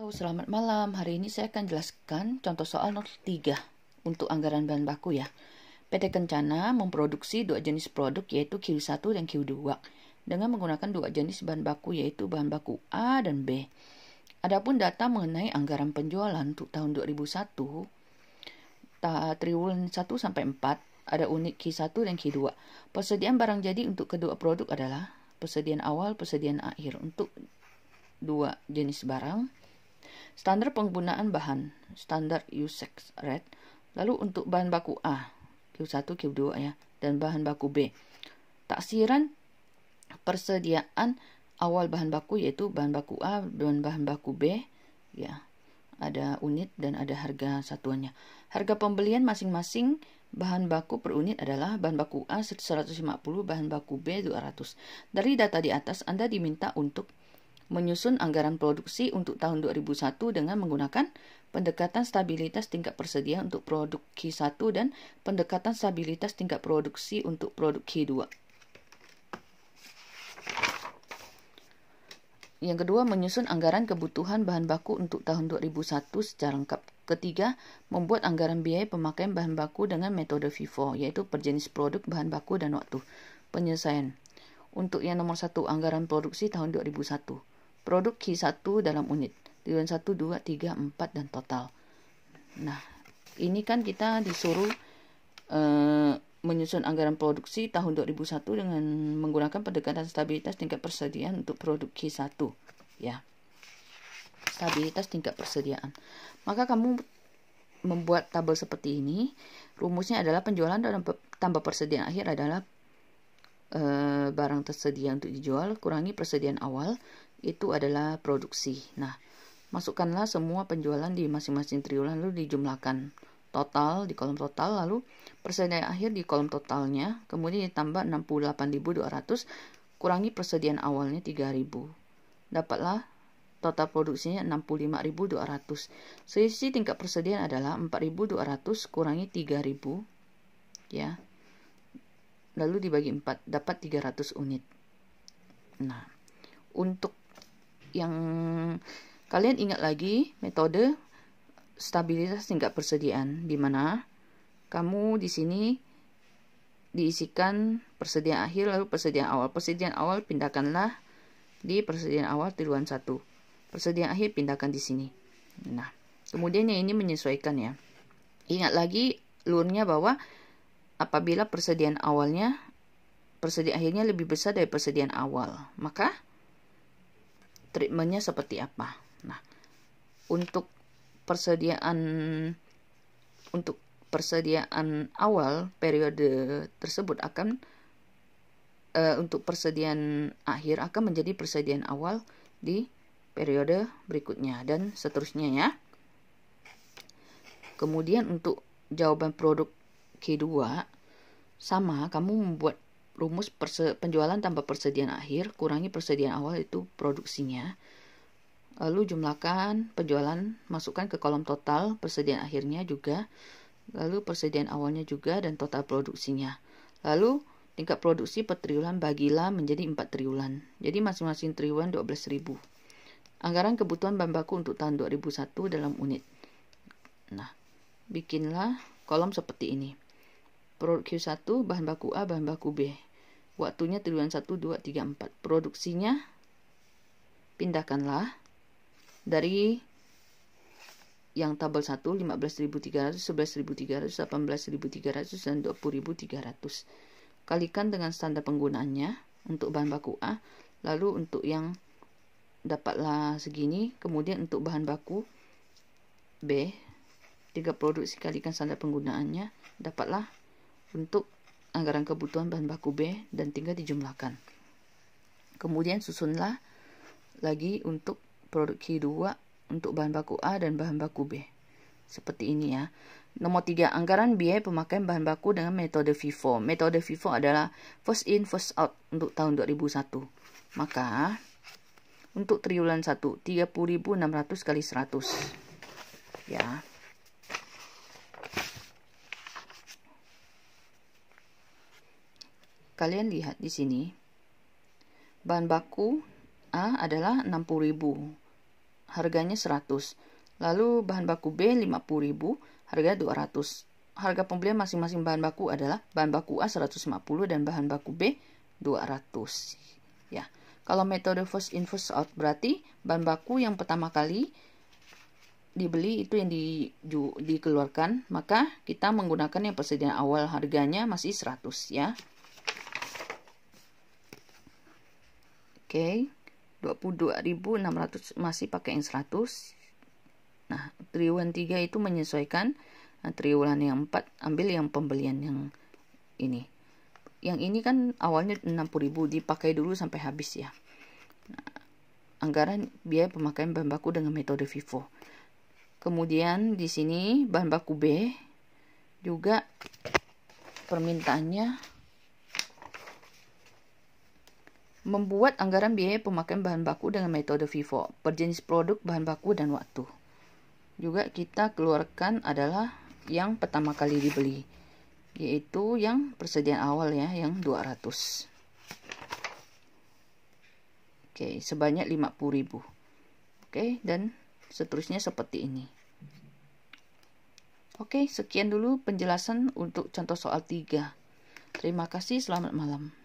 Halo, selamat malam. Hari ini saya akan jelaskan contoh soal nomor 3 untuk anggaran bahan baku ya. PT Kencana memproduksi dua jenis produk yaitu Q1 dan Q2 dengan menggunakan dua jenis bahan baku yaitu bahan baku A dan B. Adapun data mengenai anggaran penjualan untuk tahun 2001 triwulan 1 sampai 4 ada unit Q1 dan Q2. Persediaan barang jadi untuk kedua produk adalah persediaan awal, persediaan akhir untuk dua jenis barang. Standar penggunaan bahan, standar usage rate. Lalu untuk bahan baku A, Q1, Q2 ya, dan bahan baku B. Taksiran persediaan awal bahan baku yaitu bahan baku A dan bahan baku B ya. Ada unit dan ada harga satuannya. Harga pembelian masing-masing bahan baku per unit adalah bahan baku A 150, bahan baku B 200. Dari data di atas Anda diminta untuk menyusun anggaran produksi untuk tahun 2001 dengan menggunakan pendekatan stabilitas tingkat persediaan untuk produk Q1 dan pendekatan stabilitas tingkat produksi untuk produk Q2. Yang kedua, menyusun anggaran kebutuhan bahan baku untuk tahun 2001 secara lengkap. Ketiga, membuat anggaran biaya pemakaian bahan baku dengan metode FIFO, yaitu per jenis produk, bahan baku, dan waktu. Penyelesaian. Untuk yang nomor 1, anggaran produksi tahun 2001. Produk Q1 dalam unit. Triwulan 1, 2, 3, 4, dan total. Nah, ini kan kita disuruh menyusun anggaran produksi tahun 2001 dengan menggunakan pendekatan stabilitas tingkat persediaan untuk produk Q1. Ya. Stabilitas tingkat persediaan. Maka kamu membuat tabel seperti ini. Rumusnya adalah penjualan tambah persediaan akhir adalah barang tersedia untuk dijual kurangi persediaan awal itu adalah produksi. Nah, masukkanlah semua penjualan di masing-masing triwulan lalu dijumlahkan total di kolom total, lalu persediaan akhir di kolom totalnya, kemudian ditambah 68.200 kurangi persediaan awalnya 3.000. Dapatlah total produksinya 65.200. Selisih tingkat persediaan adalah 4.200 kurangi 3.000 ya. Lalu dibagi 4 dapat 300 unit. Nah, untuk yang kalian ingat lagi metode stabilitas tingkat persediaan, di mana kamu di sini diisikan persediaan akhir lalu persediaan awal. Persediaan awal pindahkanlah di persediaan awal triwulan 1. Persediaan akhir pindahkan di sini. Nah, kemudian yang ini menyesuaikan ya. Ingat lagi lurnya bahwa apabila persediaan awalnya persediaan akhirnya lebih besar dari persediaan awal, maka treatmentnya seperti apa? Nah, untuk persediaan awal periode tersebut akan untuk persediaan akhir akan menjadi persediaan awal di periode berikutnya dan seterusnya ya. Kemudian untuk jawaban produk Q2 sama, kamu membuat rumus penjualan tambah persediaan akhir kurangi persediaan awal itu produksinya. Lalu jumlahkan penjualan, masukkan ke kolom total, persediaan akhirnya juga, lalu persediaan awalnya juga dan total produksinya. Lalu tingkat produksi per triwulan bagilah menjadi 4 triwulan. Jadi masing-masing triwulan 12.000. Anggaran kebutuhan bahan baku untuk tahun 2001 dalam unit. Nah, bikinlah kolom seperti ini. Produk Q1, bahan baku A, bahan baku B. Waktunya triwulan 1, 2, 3, 4. Produksinya pindahkanlah dari yang tabel 1, 15.300, 11.300, 18.300, dan 20.300. Kalikan dengan standar penggunaannya untuk bahan baku A. Lalu untuk yang dapatlah segini. Kemudian untuk bahan baku B, 3 produksi kalikan standar penggunaannya. Dapatlah untuk anggaran kebutuhan bahan baku B dan tinggal dijumlahkan. Kemudian susunlah lagi untuk produk Q2 untuk bahan baku A dan bahan baku B. Seperti ini ya. Nomor 3, anggaran biaya pemakaian bahan baku dengan metode FIFO. Metode FIFO adalah first in first out untuk tahun 2001. Maka untuk triwulan 1 30.600 kali 100 ya. Kalian lihat di sini. Bahan baku A adalah 60.000. harganya 100. Lalu bahan baku B 50.000, harga 200. Harga pembelian masing-masing bahan baku adalah bahan baku A 150 dan bahan baku B 200. Ya. Kalau metode first in first out berarti bahan baku yang pertama kali dibeli itu yang dikeluarkan, maka kita menggunakan yang persediaan awal, harganya masih 100 ya. Oke, 22.600 masih pakai yang 100. Nah, triwulan 3 itu menyesuaikan. Nah, triwulan yang 4 ambil yang pembelian yang ini. Yang ini kan awalnya 60.000, dipakai dulu sampai habis ya. Nah, anggaran biaya pemakaian bahan baku dengan metode FIFO. Kemudian di sini bahan baku B juga permintaannya membuat anggaran biaya pemakaian bahan baku dengan metode FIFO per jenis produk, bahan baku, dan waktu. Juga kita keluarkan adalah yang pertama kali dibeli, yaitu yang persediaan awal ya, yang 200. Oke, sebanyak 50.000. Oke, dan seterusnya seperti ini. Oke, sekian dulu penjelasan untuk contoh soal 3. Terima kasih, selamat malam.